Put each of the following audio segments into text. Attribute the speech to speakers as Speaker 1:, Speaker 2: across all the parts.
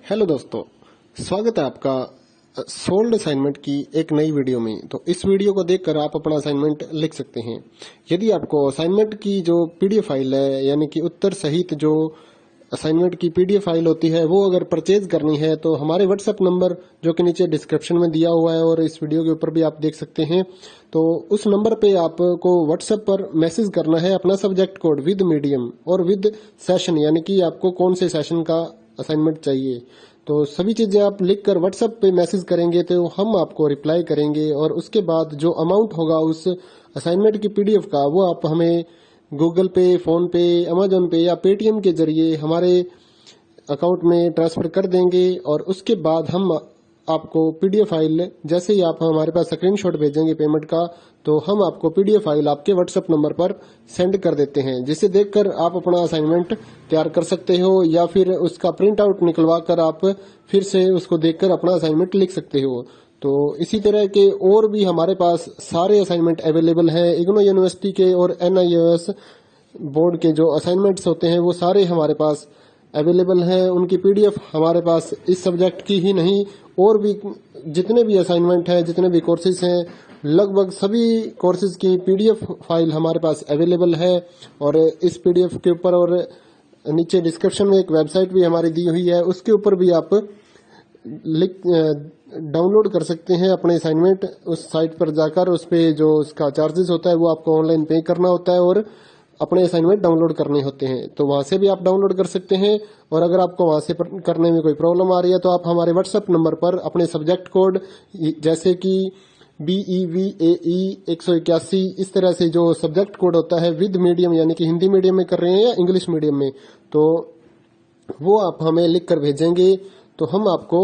Speaker 1: Hello दोस्तों, स्वागत है आपका सोल्ड असाइनमेंट की एक नई वीडियो में। तो इस वीडियो को देखकर आप अपना असाइनमेंट लिख सकते हैं। यदि आपको असाइनमेंट की जो पीडीएफ फाइल है, यानी कि उत्तर सहित जो असाइनमेंट की पीडीएफ फाइल होती है, वो अगर परचेज करनी है तो हमारे व्हाट्सएप नंबर जो कि नीचे डिस्क्रिप्शन में दिया हुआ है और इस वीडियो के ऊपर भी आप देख सकते हैं, तो उस नंबर पे आपको व्हाट्सएप पर मैसेज करना है अपना सब्जेक्ट कोड विद मीडियम और विद सेशन, यानी कि आपको कौन से सेशन का असाइनमेंट चाहिए। तो सभी चीजें आप लिखकर व्हाट्सएप पे मैसेज करेंगे तो हम आपको रिप्लाई करेंगे और उसके बाद जो अमाउंट होगा उस असाइनमेंट की पीडीएफ का, वो आप हमें गूगल पे, फोन पे, अमेजोन पे या पेटीएम के जरिए हमारे अकाउंट में ट्रांसफर कर देंगे। और उसके बाद हम आपको पीडीएफ फाइल, जैसे ही आप हमारे पास स्क्रीनशॉट भेजेंगे पेमेंट का, तो हम आपको पीडीएफ फाइल आपके व्हाट्सएप नंबर पर सेंड कर देते हैं, जिसे देखकर आप अपना असाइनमेंट तैयार कर सकते हो या फिर उसका प्रिंट आउट निकलवा कर आप फिर से उसको देखकर अपना असाइनमेंट लिख सकते हो। तो इसी तरह के और भी हमारे पास सारे असाइनमेंट अवेलेबल हैं। इग्नो यूनिवर्सिटी के और एनआईओएस बोर्ड के जो असाइनमेंट्स होते हैं वो सारे हमारे पास अवेलेबल हैं। उनकी पीडीएफ हमारे पास इस सब्जेक्ट की ही नहीं, और भी जितने भी असाइनमेंट हैं, जितने भी कोर्सेज हैं, लगभग सभी कोर्सेज की पीडीएफ फाइल हमारे पास अवेलेबल है। और इस पीडीएफ के ऊपर और नीचे डिस्क्रिप्शन में एक वेबसाइट भी हमारी दी हुई है, उसके ऊपर भी आप डाउनलोड कर सकते हैं अपने असाइनमेंट। उस साइट पर जाकर उस पे जो उसका चार्जेस होता है वो आपको ऑनलाइन पे करना होता है और अपने असाइनमेंट डाउनलोड करने होते हैं। तो वहां से भी आप डाउनलोड कर सकते हैं। और अगर आपको वहां से करने में कोई प्रॉब्लम आ रही है तो आप हमारे व्हाट्सएप नंबर पर अपने सब्जेक्ट कोड, जैसे कि BEVAE 181, इस तरह से जो सब्जेक्ट कोड होता है विद मीडियम, यानी कि हिंदी मीडियम में कर रहे हैं या इंग्लिश मीडियम में, तो वो आप हमें लिख कर भेजेंगे तो हम आपको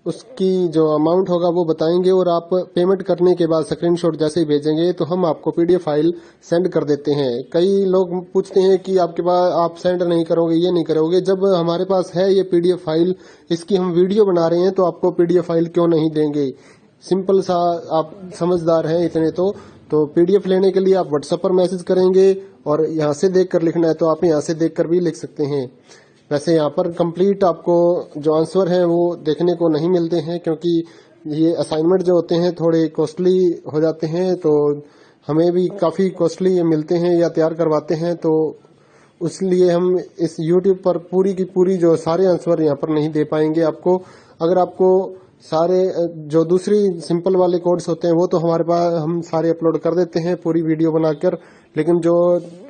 Speaker 1: उसकी जो अमाउंट होगा वो बताएंगे। और आप पेमेंट करने के बाद स्क्रीनशॉट जैसे ही भेजेंगे तो हम आपको पीडीएफ फाइल सेंड कर देते हैं। कई लोग पूछते हैं कि आपके पास आप सेंड नहीं करोगे, ये नहीं करोगे। जब हमारे पास है ये पीडीएफ फाइल, इसकी हम वीडियो बना रहे हैं, तो आपको पीडीएफ फाइल क्यों नहीं देंगे। सिंपल सा, आप समझदार हैं इतने तो पीडीएफ लेने के लिए आप व्हाट्सएप पर मैसेज करेंगे और यहाँ से देख कर लिखना है तो आप यहाँ से देख कर भी लिख सकते हैं। वैसे यहाँ पर कंप्लीट आपको जो आंसर है वो देखने को नहीं मिलते हैं, क्योंकि ये असाइनमेंट जो होते हैं थोड़े कॉस्टली हो जाते हैं, तो हमें भी काफी कॉस्टली मिलते हैं या तैयार करवाते हैं। तो इसलिए हम इस YouTube पर पूरी की पूरी जो सारे आंसर यहाँ पर नहीं दे पाएंगे आपको। अगर आपको सारे जो दूसरी सिंपल वाले कोड्स होते हैं वो तो हमारे पास हम सारे अपलोड कर देते हैं पूरी वीडियो बनाकर, लेकिन जो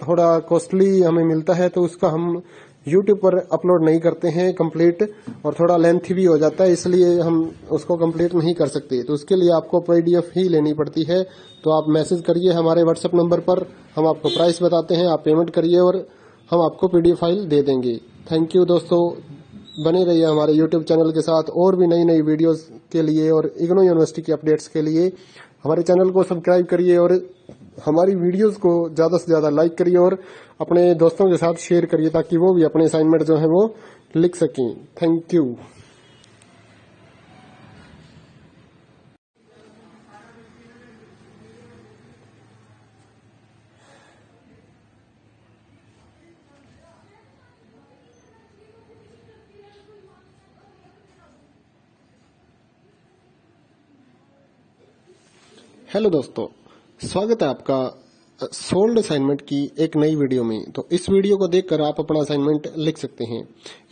Speaker 1: थोड़ा कॉस्टली हमें मिलता है तो उसका हम YouTube पर अपलोड नहीं करते हैं कंप्लीट, और थोड़ा लेंथी भी हो जाता है, इसलिए हम उसको कंप्लीट नहीं कर सकते। तो उसके लिए आपको पीडीएफ ही लेनी पड़ती है। तो आप मैसेज करिए हमारे व्हाट्सएप नंबर पर, हम आपको प्राइस बताते हैं, आप पेमेंट करिए और हम आपको पीडीएफ फाइल दे देंगे। थैंक यू दोस्तों, बने रहिए हमारे YouTube चैनल के साथ और भी नई नई वीडियोस के लिए और इग्नो यूनिवर्सिटी के अपडेट्स के लिए हमारे चैनल को सब्सक्राइब करिए और हमारी वीडियोस को ज्यादा से ज्यादा लाइक करिए और अपने दोस्तों के साथ शेयर करिए, ताकि वो भी अपने असाइनमेंट जो है वो लिख सकें। Thank you. हेलो दोस्तों, स्वागत है आपका सोल्ड असाइनमेंट की एक नई वीडियो में। तो इस वीडियो को देखकर आप अपना असाइनमेंट लिख सकते हैं।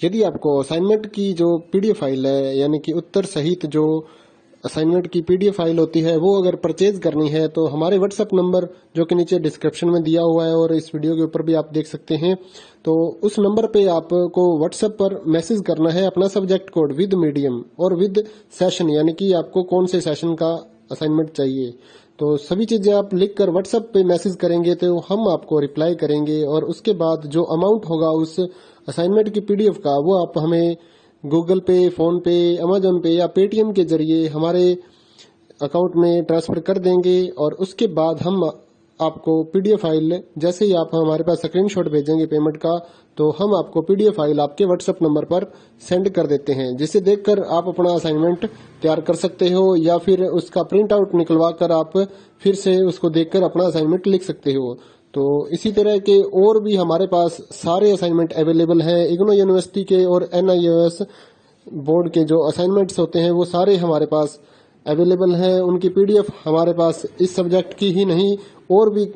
Speaker 1: यदि आपको असाइनमेंट की जो पीडीएफ फाइल है, यानी कि उत्तर सहित जो असाइनमेंट की पीडीएफ फाइल होती है, वो अगर परचेज करनी है तो हमारे व्हाट्सएप नंबर जो कि नीचे डिस्क्रिप्शन में दिया हुआ है और इस वीडियो के ऊपर भी आप देख सकते हैं, तो उस नंबर पे आपको व्हाट्सएप पर मैसेज करना है अपना सब्जेक्ट कोड विद मीडियम और विद सेशन, यानी कि आपको कौन से सेशन का असाइनमेंट चाहिए। तो सभी चीजें आप लिखकर व्हाट्सएप पे मैसेज करेंगे तो हम आपको रिप्लाई करेंगे और उसके बाद जो अमाउंट होगा उस असाइनमेंट की पीडीएफ का, वो आप हमें गूगल पे, फोन पे, अमेजोन पे या पेटीएम के जरिए हमारे अकाउंट में ट्रांसफर कर देंगे। और उसके बाद हम आपको पीडीएफ फाइल, जैसे ही आप हमारे पास स्क्रीनशॉट भेजेंगे पेमेंट का, तो हम आपको पीडीएफ फाइल आपके व्हाट्सएप नंबर पर सेंड कर देते हैं, जिसे देखकर आप अपना असाइनमेंट तैयार कर सकते हो या फिर उसका प्रिंट आउट निकलवा कर आप फिर से उसको देखकर अपना असाइनमेंट लिख सकते हो। तो इसी तरह के और भी हमारे पास सारे असाइनमेंट अवेलेबल हैं। इग्नो यूनिवर्सिटी के और एनआईओएस बोर्ड के जो असाइनमेंट्स होते हैं वो सारे हमारे पास अवेलेबल हैं। उनकी पीडीएफ हमारे पास इस सब्जेक्ट की ही नहीं और भी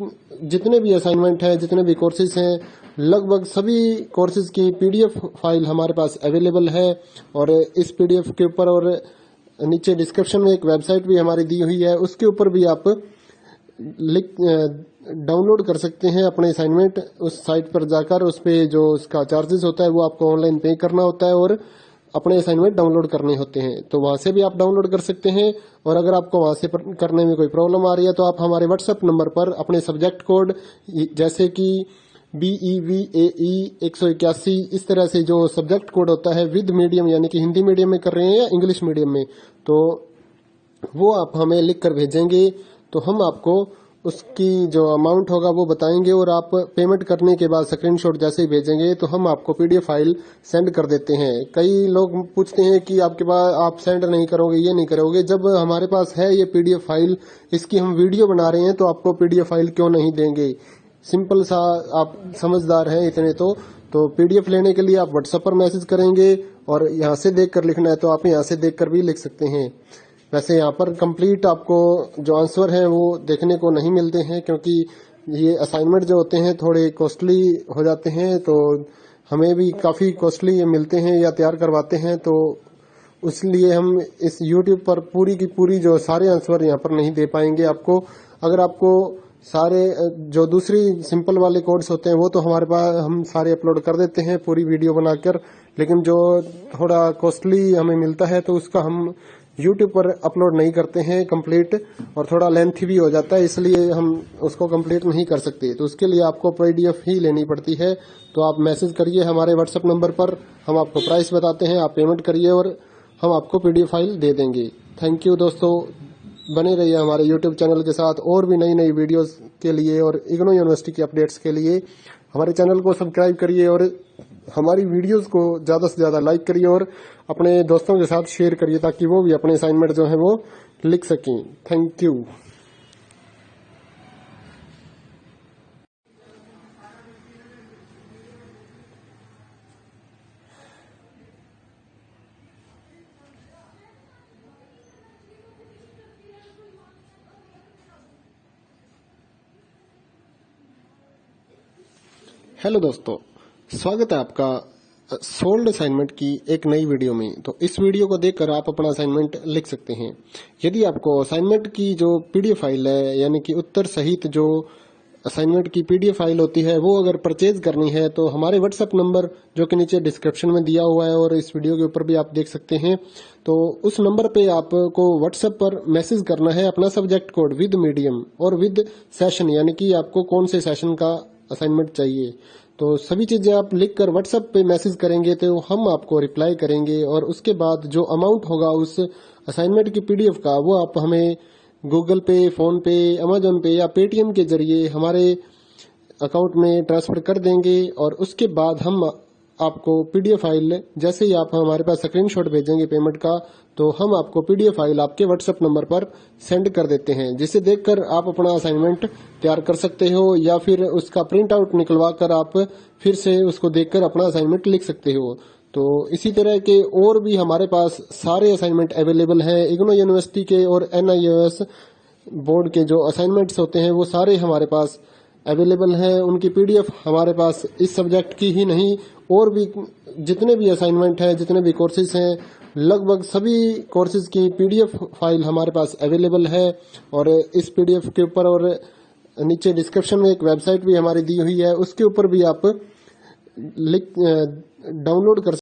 Speaker 1: जितने भी असाइनमेंट हैं, जितने भी कोर्सेज हैं, लगभग सभी कोर्सेज की पीडीएफ फाइल हमारे पास अवेलेबल है। और इस पीडीएफ के ऊपर और नीचे डिस्क्रिप्शन में एक वेबसाइट भी हमारी दी हुई है, उसके ऊपर भी आप डाउनलोड कर सकते हैं अपने असाइनमेंट। उस साइट पर जाकर उस पे जो उसका चार्जेस होता है वो आपको ऑनलाइन पे करना होता है और अपने असाइनमेंट डाउनलोड करने होते हैं। तो वहां से भी आप डाउनलोड कर सकते हैं। और अगर आपको वहां से करने में कोई प्रॉब्लम आ रही है तो आप हमारे व्हाट्सएप नंबर पर अपने सब्जेक्ट कोड जैसे कि BEVAE 181 इस तरह से जो सब्जेक्ट कोड होता है विद मीडियम यानी कि हिंदी मीडियम में कर रहे हैं या इंग्लिश मीडियम में, तो वो आप हमें लिख कर भेजेंगे तो हम आपको उसकी जो अमाउंट होगा वो बताएंगे और आप पेमेंट करने के बाद स्क्रीनशॉट जैसे ही भेजेंगे तो हम आपको पीडीएफ फाइल सेंड कर देते हैं। कई लोग पूछते हैं कि आपके पास आप सेंड नहीं करोगे, ये नहीं करोगे। जब हमारे पास है ये पीडीएफ फाइल, इसकी हम वीडियो बना रहे हैं तो आपको पीडीएफ फाइल क्यों नहीं देंगे। सिंपल सा, आप समझदार हैं इतने तो पीडीएफ लेने के लिए आप व्हाट्सएप पर मैसेज करेंगे और यहाँ से देख कर लिखना है तो आप यहाँ से देख कर भी लिख सकते हैं। वैसे यहाँ पर कंप्लीट आपको जो आंसर है वो देखने को नहीं मिलते हैं क्योंकि ये असाइनमेंट जो होते हैं थोड़े कॉस्टली हो जाते हैं, तो हमें भी काफ़ी कॉस्टली ये मिलते हैं या तैयार करवाते हैं, तो इसलिए हम इस YouTube पर पूरी की पूरी जो सारे आंसर यहाँ पर नहीं दे पाएंगे आपको। अगर आपको सारे जो दूसरी सिंपल वाले कोड्स होते हैं वो तो हमारे पास हम सारे अपलोड कर देते हैं पूरी वीडियो बनाकर, लेकिन जो थोड़ा कॉस्टली हमें मिलता है तो उसका हम YouTube पर अपलोड नहीं करते हैं कंप्लीट, और थोड़ा लेंथी भी हो जाता है, इसलिए हम उसको कंप्लीट नहीं कर सकते। तो उसके लिए आपको पीडीएफ ही लेनी पड़ती है। तो आप मैसेज करिए हमारे व्हाट्सएप नंबर पर, हम आपको प्राइस बताते हैं, आप पेमेंट करिए और हम आपको पीडीएफ फाइल दे देंगे। थैंक यू दोस्तों, बने रहिए हमारे YouTube चैनल के साथ और भी नई नई वीडियोस के लिए और इग्नू यूनिवर्सिटी के अपडेट्स के लिए हमारे चैनल को सब्सक्राइब करिए और हमारी वीडियोस को ज़्यादा से ज़्यादा लाइक करिए और अपने दोस्तों के साथ शेयर करिए ताकि वो भी अपने असाइनमेंट जो है वो लिख सकें। Thank you. हेलो दोस्तों, स्वागत है आपका सोल्ड असाइनमेंट की एक नई वीडियो में। तो इस वीडियो को देखकर आप अपना असाइनमेंट लिख सकते हैं। यदि आपको असाइनमेंट की जो पीडीएफ फाइल है यानी कि उत्तर सहित जो असाइनमेंट की पीडीएफ फाइल होती है वो अगर परचेज करनी है तो हमारे व्हाट्सएप नंबर जो कि नीचे डिस्क्रिप्शन में दिया हुआ है और इस वीडियो के ऊपर भी आप देख सकते हैं, तो उस नंबर पे आपको व्हाट्सएप पर मैसेज करना है अपना सब्जेक्ट कोड विद मीडियम और विद सेशन, यानी कि आपको कौन से सेशन का असाइनमेंट चाहिए। तो सभी चीजें आप लिखकर व्हाट्सएप पे मैसेज करेंगे तो हम आपको रिप्लाई करेंगे और उसके बाद जो अमाउंट होगा उस असाइनमेंट की पीडीएफ का वो आप हमें गूगल पे, फोन पे, अमेजोन पे या पेटीएम के जरिए हमारे अकाउंट में ट्रांसफर कर देंगे। और उसके बाद हम आपको पीडीएफ फाइल जैसे ही आप हमारे पास स्क्रीनशॉट भेजेंगे पेमेंट का, तो हम आपको पीडीएफ फाइल आपके व्हाट्सएप नंबर पर सेंड कर देते हैं, जिसे देखकर आप अपना असाइनमेंट तैयार कर सकते हो या फिर उसका प्रिंट आउट निकलवा कर आप फिर से उसको देखकर अपना असाइनमेंट लिख सकते हो। तो इसी तरह के और भी हमारे पास सारे असाइनमेंट अवेलेबल हैं। इग्नू यूनिवर्सिटी के और NIOS बोर्ड के जो असाइनमेंट्स होते हैं वो सारे हमारे पास अवेलेबल हैं। उनकी पीडीएफ हमारे पास इस सब्जेक्ट की ही नहीं और भी जितने भी असाइनमेंट हैं, जितने भी कोर्सेज हैं, लगभग सभी कोर्सेज की पीडीएफ फाइल हमारे पास अवेलेबल है। और इस पीडीएफ के ऊपर और नीचे डिस्क्रिप्शन में एक वेबसाइट भी हमारी दी हुई है, उसके ऊपर भी आप डाउनलोड कर